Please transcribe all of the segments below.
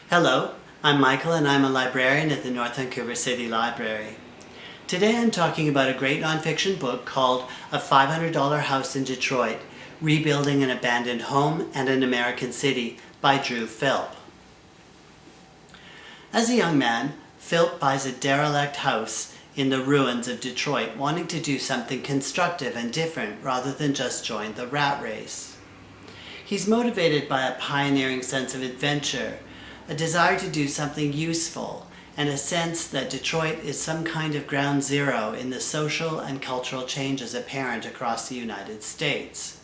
Hello, I'm Michael and I'm a librarian at the North Vancouver City Library. Today I'm talking about a great nonfiction book called A $500 House in Detroit, Rebuilding an Abandoned Home and an American City by Philp. As a young man, Philp buys a derelict house in the ruins of Detroit, wanting to do something constructive and different rather than just join the rat race. He's motivated by a pioneering sense of adventure, a desire to do something useful, and a sense that Detroit is some kind of ground zero in the social and cultural changes apparent across the United States.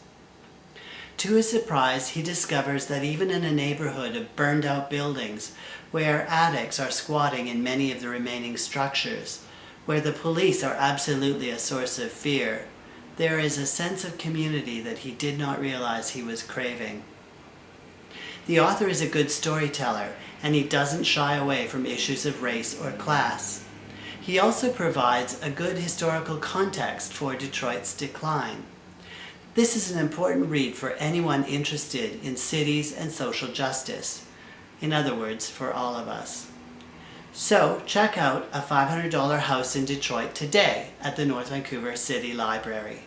To his surprise, he discovers that even in a neighborhood of burned-out buildings, where addicts are squatting in many of the remaining structures, where the police are absolutely a source of fear, there is a sense of community that he did not realize he was craving. The author is a good storyteller, and he doesn't shy away from issues of race or class. He also provides a good historical context for Detroit's decline. This is an important read for anyone interested in cities and social justice. In other words, for all of us. So, check out A $500 House in Detroit today at the North Vancouver City Library.